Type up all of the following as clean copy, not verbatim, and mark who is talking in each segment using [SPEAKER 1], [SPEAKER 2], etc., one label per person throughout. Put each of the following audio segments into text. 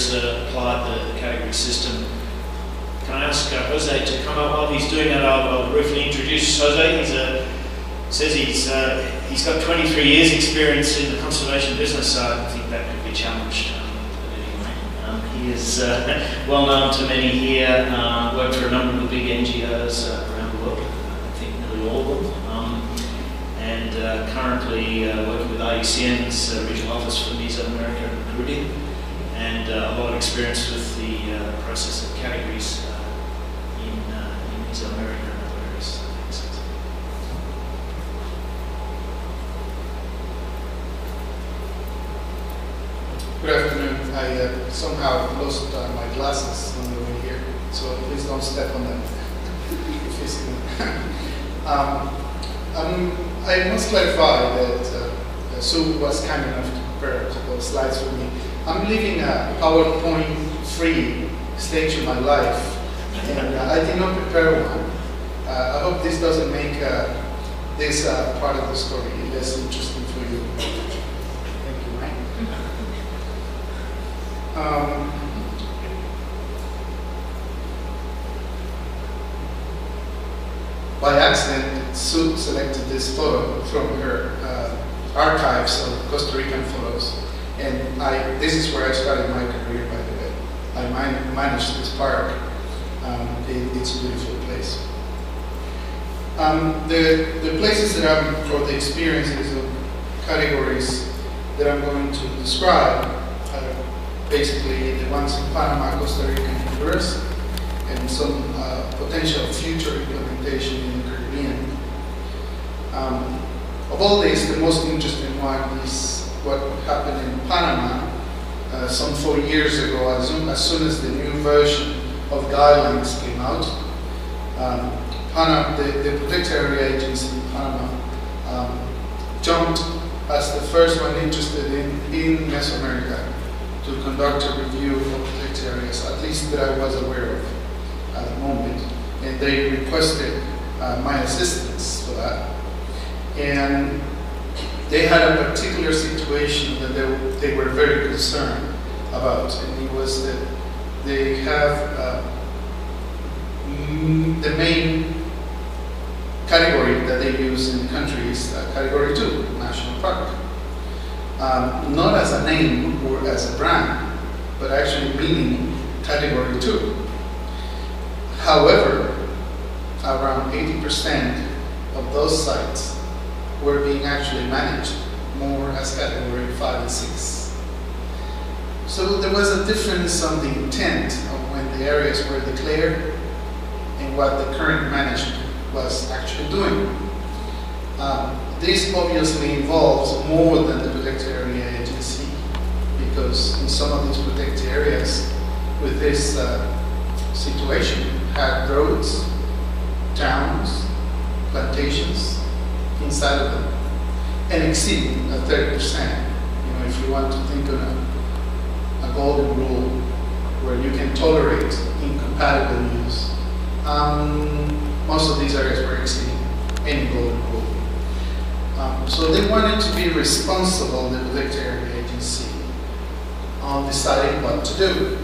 [SPEAKER 1] has applied the category system. Can I ask Jose to come up while he's doing that? I'll briefly introduce Jose. He's got 23 years experience in the conservation business, so I think that could be challenged. But anyway, he is well known to many here, worked for a number of the big NGOs around the world, I think nearly all of them, and currently working with IUCN's regional office for Mesoamerica and the Caribbean, and a lot of experience with the process of categories in Mesoamerica and other areas.
[SPEAKER 2] Good afternoon. I somehow lost my glasses on the way here, so please don't step on them if you see them. I must clarify that Sue was kind enough to prepare a couple of slides for me. I'm living a PowerPoint-free stage of my life, and I did not prepare one. I hope this doesn't make this part of the story less interesting for you. Thank you, Mike. By accident, Sue selected this photo from her archives of Costa Rican photos, and this is where I started my career, by the way. I managed this park. It's a beautiful place. The places that or the experiences of categories that I'm going to describe are basically the ones in Panama, Costa Rica, and Honduras, and some potential future implementation in the Caribbean. Of all these, the most interesting one is what happened in Panama some 4 years ago, as soon as the new version of guidelines came out. The Protected Area Agency in Panama jumped as the first one interested in Mesoamerica to conduct a review of protected areas, at least that I was aware of at the moment. And they requested my assistance for that. And they had a particular situation that they were very concerned about, and it was that they have the main category that they use in the country is Category 2, National Park. Not as a name or as a brand, but actually meaning Category 2. However, around 80% of those sites were being actually managed more as Category 5 and 6. So there was a difference on the intent of when the areas were declared and what the current management was actually doing. This obviously involves more than the Protected Area Agency, because in some of these protected areas with this situation had roads, towns, plantations inside of them, and exceeding 30%. If you want to think of a golden rule where you can tolerate incompatible use, most of these areas were exceeding any golden rule. So they wanted to be responsible, the Protected Area Agency, on deciding what to do.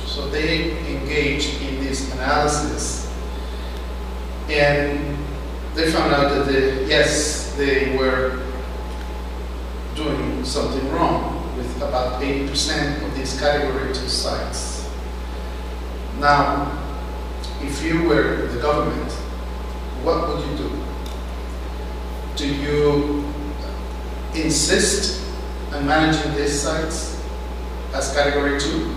[SPEAKER 2] So they engaged in this analysis, and they found out that yes, they were doing something wrong with about 80% of these Category 2 sites. Now, if you were the government, what would you do? Do you insist on managing these sites as Category 2?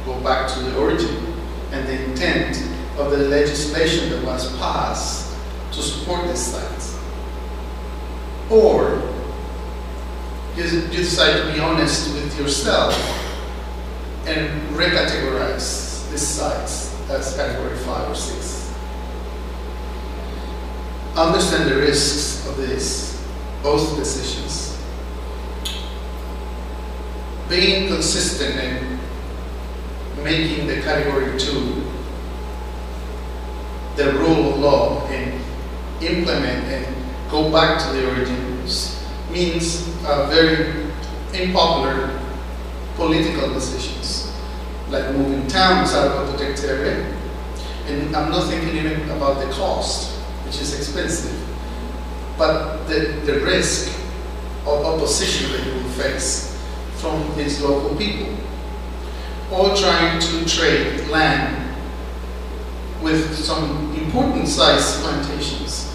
[SPEAKER 2] Go back to the origin and the intent of the legislation that was passed to support these sites? Or you decide to be honest with yourself and recategorize these sites as Category 5 or 6? Understand the risks of this, both decisions. Being consistent and making the Category 2 the rule of law and implement and go back to the origins means very unpopular political decisions. like moving towns out of a protected area. And I'm not thinking even about the cost, which is expensive, but the risk of opposition that you will face from these local people, or trying to trade land with some important size plantations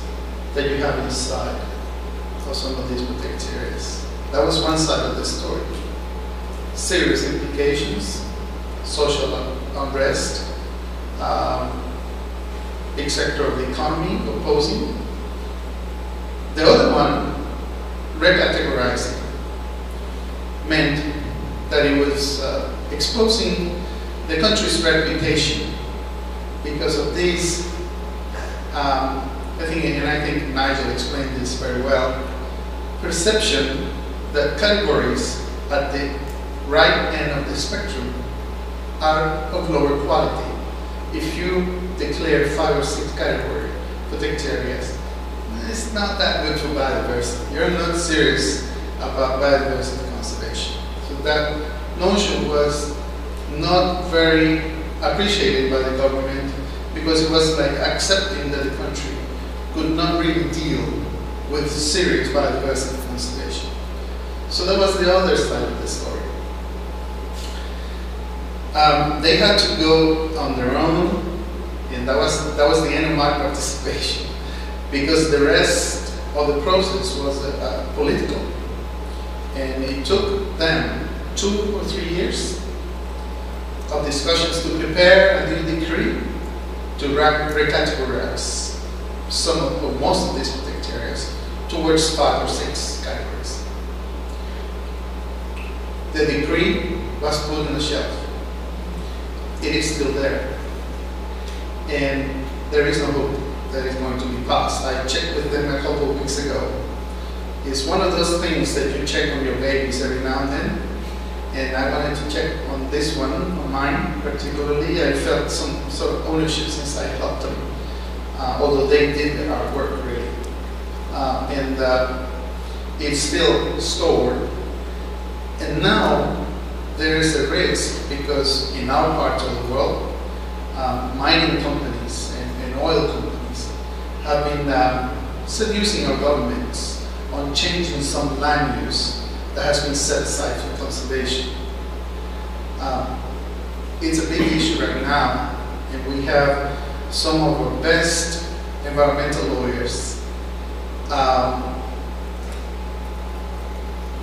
[SPEAKER 2] that you have inside of some of these protected areas. That was one side of the story. Serious implications, social unrest, big sector of the economy opposing. The other one, recategorizing, meant that it was exposing the country's reputation because of these, I think Nigel explained this very well, perception that categories at the right end of the spectrum are of lower quality. If you declare 5 or 6 category protected areas, it's not that good for biodiversity. You're not serious about biodiversity conservation. So that notion was not very appreciated by the government because it was like accepting that the country could not really deal with serious biodiversity conservation. So that was the other side of the story. They had to go on their own, and that was the end of my participation, because the rest of the process was political, and it took them 2 or 3 years of discussions to prepare a new decree to recategorize most of these protected areas towards 5 or 6 categories. The decree was put on the shelf. It is still there, and there is no hope that it's going to be passed. I checked with them a couple of weeks ago. It's one of those things that you check on your babies every now and then, and I wanted to check on this one, on mine particularly. I felt some sort of ownership since I helped them, although they did the hard work really. It's still stored, and now there is a risk because in our part of the world, mining companies and oil companies have been seducing our governments on changing some land use that has been set aside for conservation. It's a big issue right now, and we have some of our best environmental lawyers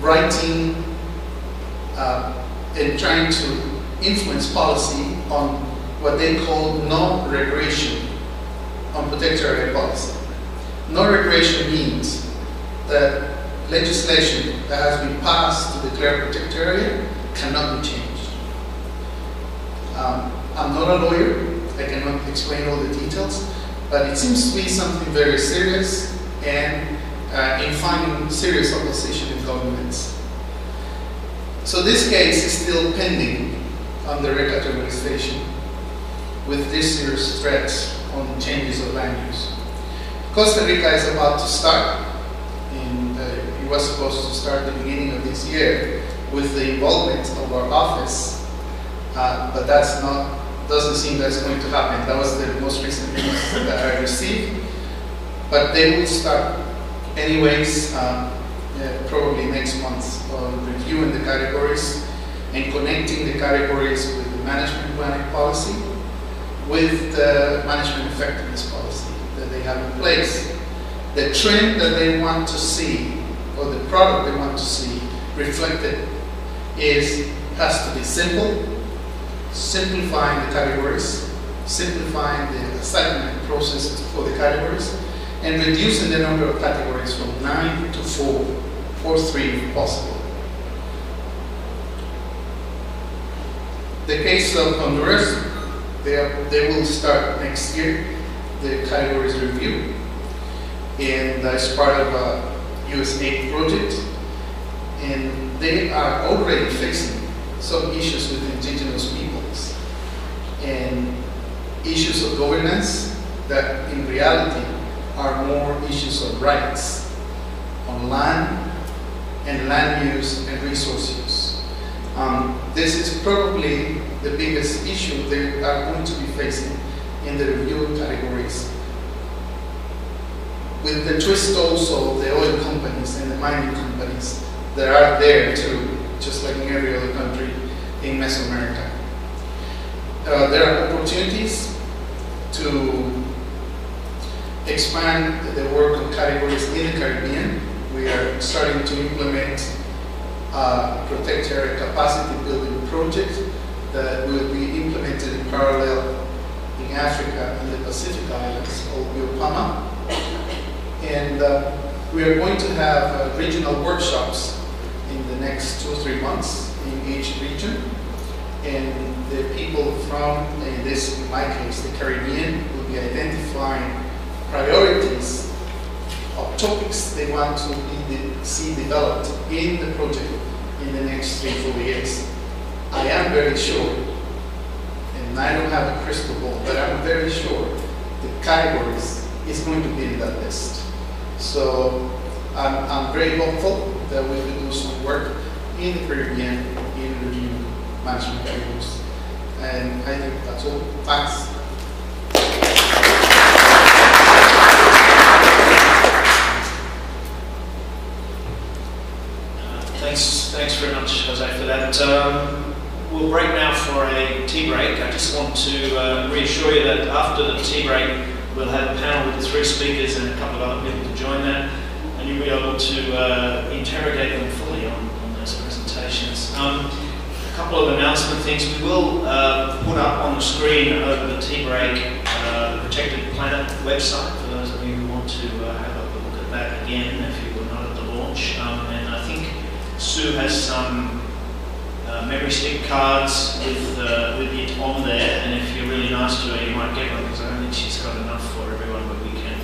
[SPEAKER 2] writing and trying to influence policy on what they call no regression on protected area policy. No regression means that legislation that has been passed to declare a protected area cannot be changed. I'm not a lawyer, I cannot explain all the details, but it seems to be something very serious and in finding serious opposition in governments. So this case is still pending on the recategorization with this serious threats on changes of land use. Costa Rica is about to start, and it was supposed to start at the beginning of this year with the involvement of our office, but doesn't seem that's going to happen. That was the most recent news that I received, but they will start anyways, probably next month, reviewing the categories and connecting the categories with the management planning policy with the management effectiveness policy that they have in place. The trend that they want to see, or the product they want to see reflected has to be simple, simplifying the categories, simplifying the assignment process for the categories, and reducing the number of categories from 9 to 4 or 3 if possible. The case of Honduras, they will start next year the categories review, and as part of a USAID project, and they are already facing some issues with indigenous peoples and issues of governance that in reality are more issues of rights on land and land use and resource use. This is probably the biggest issue they are going to be facing in the review categories. With the twist also of the oil companies and the mining companies that are there too, just like in every other country in Mesoamerica. There are opportunities to expand the work on categories in the Caribbean. We are starting to implement a protect area capacity building project that will be implemented in parallel in Africa and the Pacific Islands, called BioPama. And we are going to have regional workshops in the next 2 or 3 months in each region. And the people from, in my case, the Caribbean, will be identifying priorities of topics they want to see developed in the project in the next 3-4 years. I am very sure, and I don't have a crystal ball, but I'm very sure the categories is going to be in that list. So I'm very hopeful that we will do some work in the Caribbean in review management categories. And I think that's all. Thanks.
[SPEAKER 1] Thanks very much, Jose, for that. We'll break now for a tea break. I just want to reassure you that after the tea break, we'll have a panel with 3 speakers and a couple of other people to join that, and you'll be able to interrogate them fully on those presentations. A couple of announcement things. We will put up on the screen over the tea break the Protected Planet website for those of you who want to have a look at that again if you were not at the launch. And I think Sue has some memory stick cards with it on there, and if you're really nice to her, you might get one, because I don't think she's got enough for everyone, but we can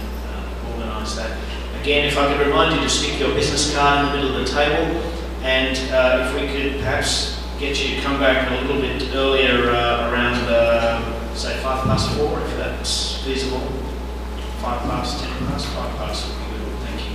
[SPEAKER 1] organise that. Again, if I could remind you to stick your business card in the middle of the table, and if we could perhaps get you to come back a little bit earlier, around say 4:05, if that's feasible. 10 past, 5 past would be good. Thank you.